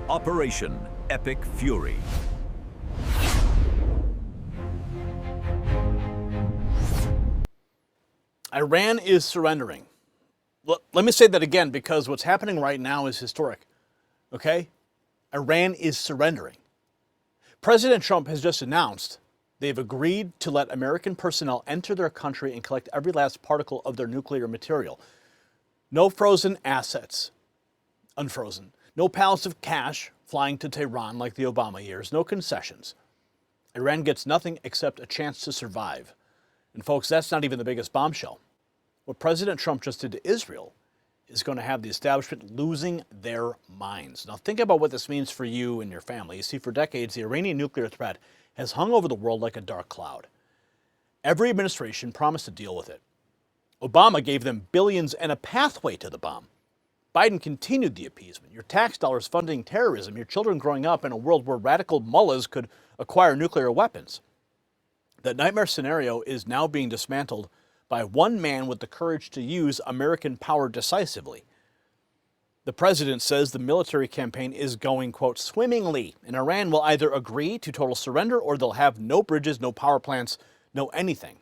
Operation Epic Fury. Iran is surrendering. Let me say that again, because what's happening right now is historic. Okay? Iran is surrendering. President Trump has just announced they've agreed to let American personnel enter their country and collect every last particle of their nuclear material. No frozen assets, unfrozen. No pallets of cash flying to Tehran like the Obama years. No concessions. Iran gets nothing except a chance to survive. And folks, that's not even the biggest bombshell. What President Trump just did to Israel is going to have the establishment losing their minds. Now think about what this means for you and your family. You see, for decades, the Iranian nuclear threat has hung over the world like a dark cloud. Every administration promised to deal with it. Obama gave them billions and a pathway to the bomb. Biden continued the appeasement. Your tax dollars funding terrorism, your children growing up in a world where radical mullahs could acquire nuclear weapons. That nightmare scenario is now being dismantled by one man with the courage to use American power decisively. The president says the military campaign is going, quote, swimmingly, and Iran will either agree to total surrender or they'll have no bridges, no power plants, no anything.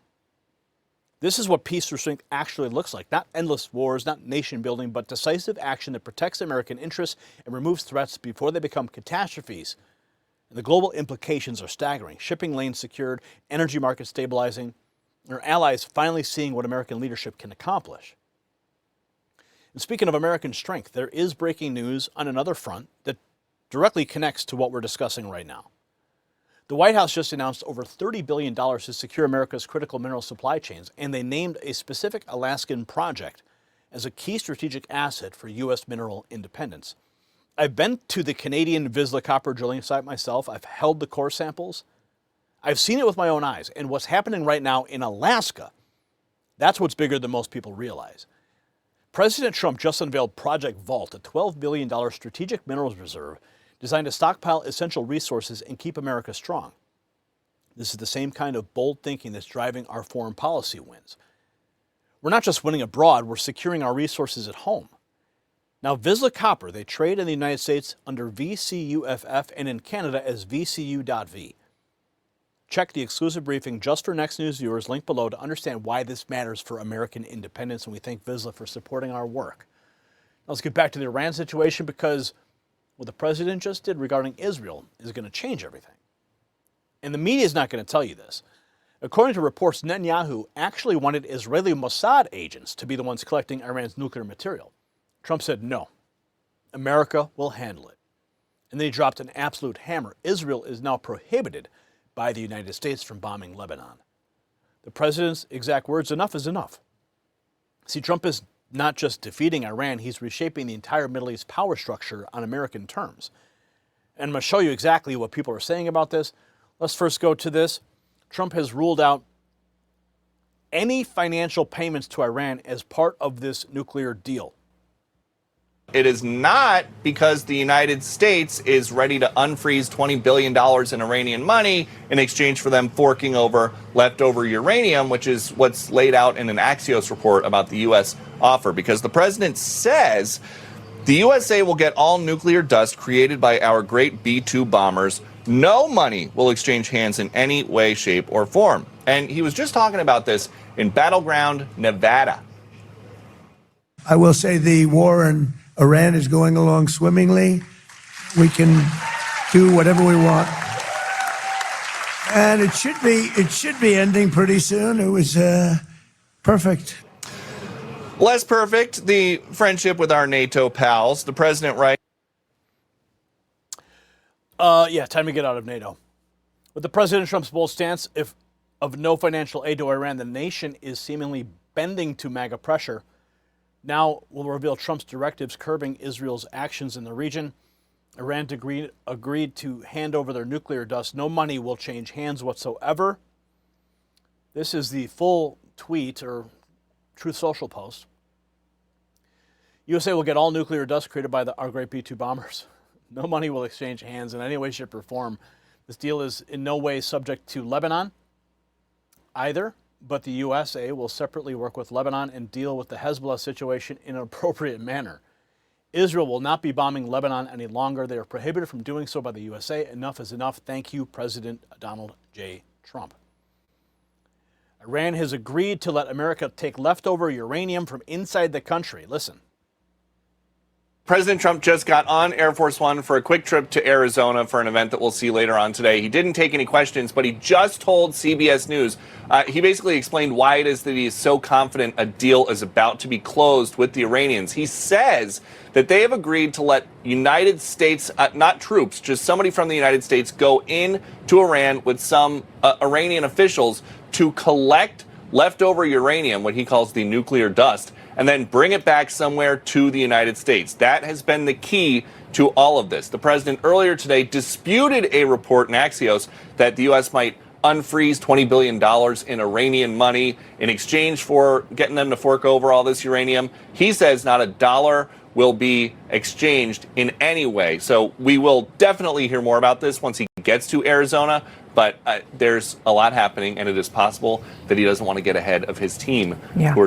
This is what peace through strength actually looks like. Not endless wars, not nation building, but decisive action that protects American interests and removes threats before they become catastrophes. And the global implications are staggering. Shipping lanes secured, energy markets stabilizing, our allies finally seeing what American leadership can accomplish. And speaking of American strength, there is breaking news on another front that directly connects to what we're discussing right now. The White House just announced over $30 billion to secure America's critical mineral supply chains, and they named a specific Alaskan project as a key strategic asset for U.S. mineral independence. I've been to the Canadian Vizsla copper drilling site myself. I've held the core samples. I've seen it with my own eyes, and what's happening right now in Alaska, that's what's bigger than most people realize. President Trump just unveiled Project Vault, a $12 billion strategic minerals reserve designed to stockpile essential resources and keep America strong. This is the same kind of bold thinking that's driving our foreign policy wins. We're not just winning abroad, we're securing our resources at home. Now, Vizsla Copper, they trade in the United States under VCUFF and in Canada as VCU.V. Check the exclusive briefing just for Next News viewers, link below, to understand why this matters for American independence, and we thank Vizsla for supporting our work. Now let's get back to the Iran situation, because what the president just did regarding Israel is going to change everything. And the media is not going to tell you this. According to reports, Netanyahu actually wanted Israeli Mossad agents to be the ones collecting Iran's nuclear material. Trump said no. America will handle it. And then he dropped an absolute hammer. Israel is now prohibited by the United States from bombing Lebanon. The president's exact words, enough is enough. See, Trump is not just defeating Iran, he's reshaping the entire Middle East power structure on American terms. And I'm going to show you exactly what people are saying about this. Let's first go to this. Trump has ruled out any financial payments to Iran as part of this nuclear deal. It is not because the United States is ready to unfreeze $20 billion in Iranian money in exchange for them forking over leftover uranium, which is what's laid out in an Axios report about the U.S. offer. Because the president says the USA will get all nuclear dust created by our great B-2 bombers. No money will exchange hands in any way, shape, or form. And he was just talking about this in Battleground, Nevada. I will say the war in Iran is going along swimmingly. We can do whatever we want. And it should be ending pretty soon. It was perfect. Less perfect, the friendship with our NATO pals. The president writes, yeah, time to get out of NATO. With the President Trump's bold stance of no financial aid to Iran, the nation is seemingly bending to MAGA pressure. Now will reveal Trump's directives curbing Israel's actions in the region. Iran agreed to hand over their nuclear dust. No money will change hands whatsoever. This is the full tweet or Truth Social post. USA will get all nuclear dust created by our great B-2 bombers. No money will exchange hands in any way, shape, or form. This deal is in no way subject to Lebanon either, but the USA will separately work with Lebanon and deal with the Hezbollah situation in an appropriate manner. Israel will not be bombing Lebanon any longer. They are prohibited from doing so by the USA. Enough is enough. Thank you, President Donald J. Trump. Iran has agreed to let America take leftover uranium from inside the country. Listen. President Trump just got on Air Force One for a quick trip to Arizona for an event that we'll see later on today. He didn't take any questions, but he just told CBS News. He basically explained why it is that he is so confident a deal is about to be closed with the Iranians. He says that they have agreed to let United States, not troops, just somebody from the United States, go in to Iran with some Iranian officials to collect leftover uranium, what he calls the nuclear dust, and then bring it back somewhere to the United States. That has been the key to all of this. The president earlier today disputed a report in Axios that the U.S. might unfreeze $20 billion in Iranian money in exchange for getting them to fork over all this uranium. He says not a dollar will be exchanged in any way. So we will definitely hear more about this once he gets to Arizona. But there's a lot happening, and it is possible that he doesn't want to get ahead of his team. Yeah.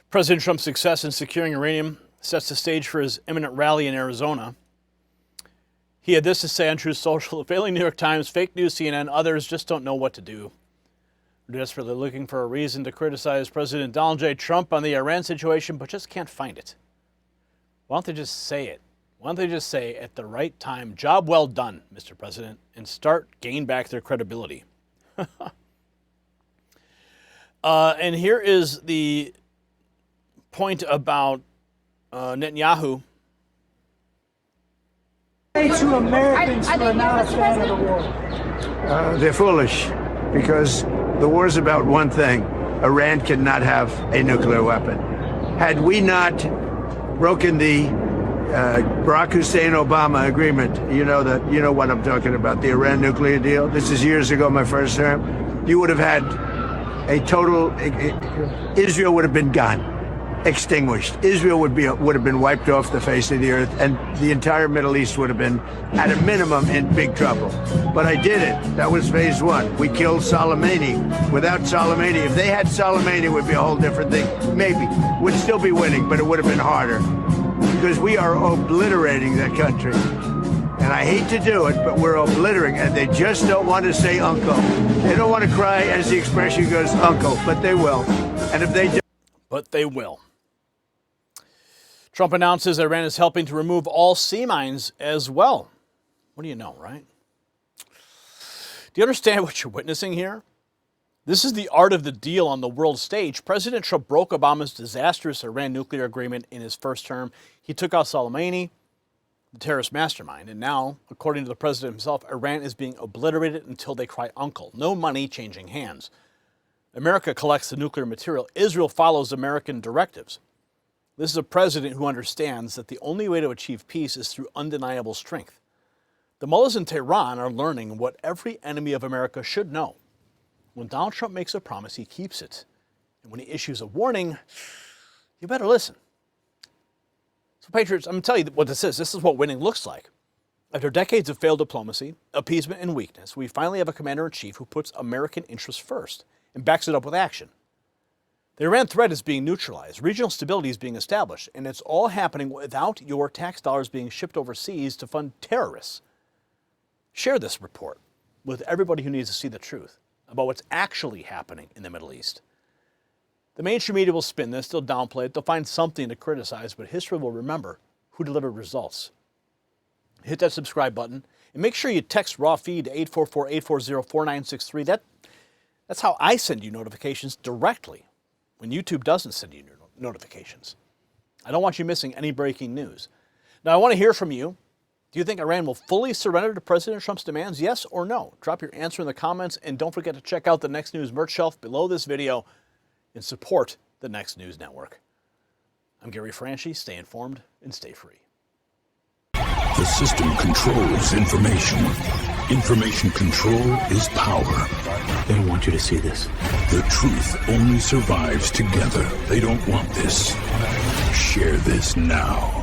President Trump's success in securing uranium sets the stage for his imminent rally in Arizona. He had this to say on Truth Social: the failing New York Times, fake news, CNN, others just don't know what to do. We're desperately looking for a reason to criticize President Donald J. Trump on the Iran situation, but just can't find it. Why don't they just say it? Why don't they just say at the right time, job well done, Mr. President, and start gain back their credibility? And here is the point about Netanyahu. To Americans who are not a fan of the war. They're foolish because the war is about one thing. Iran cannot have a nuclear weapon. Had we not broken the Barack Hussein Obama agreement, you know what I'm talking about, the Iran nuclear deal. This is years ago, my first term. You would have had a total, Israel would have been gone, extinguished. Israel would have been wiped off the face of the earth, and the entire Middle East would have been, at a minimum, in big trouble. But I did it. That was phase one. We killed Soleimani. Without Soleimani, if they had Soleimani, it would be a whole different thing. Maybe. We'd still be winning, but it would have been harder. Because we are obliterating that country. And I hate to do it, but we're obliterating, and they just don't want to say uncle. They don't want to cry, as the expression goes, uncle, but they will. And if they do... But they will. Trump announces Iran is helping to remove all sea mines as well. What do you know, right? Do you understand what you're witnessing here? This is the art of the deal on the world stage. President Trump broke Obama's disastrous Iran nuclear agreement in his first term. He took out Soleimani, the terrorist mastermind. And now, according to the president himself, Iran is being obliterated until they cry uncle. No money changing hands. America collects the nuclear material. Israel follows American directives. This is a president who understands that the only way to achieve peace is through undeniable strength. The mullahs in Tehran are learning what every enemy of America should know. When Donald Trump makes a promise, he keeps it. And when he issues a warning, you better listen. So, Patriots, I'm going to tell you what this is. This is what winning looks like. After decades of failed diplomacy, appeasement, and weakness, we finally have a commander-in-chief who puts American interests first and backs it up with action. The Iran threat is being neutralized, regional stability is being established, and it's all happening without your tax dollars being shipped overseas to fund terrorists. Share this report with everybody who needs to see the truth about what's actually happening in the Middle East. The mainstream media will spin this, they'll downplay it, they'll find something to criticize, but history will remember who delivered results. Hit that subscribe button, and make sure you text raw feed to 844-840-4963. That's how I send you notifications directly when YouTube doesn't send you notifications. I don't want you missing any breaking news. Now, I want to hear from you. Do you think Iran will fully surrender to President Trump's demands, yes or no? Drop your answer in the comments, and don't forget to check out the Next News merch shelf below this video and support the Next News Network. I'm Gary Franchi. Stay informed and stay free. The system controls information. Information control is power. They don't want you to see this. The truth only survives together. They don't want this. Share this now.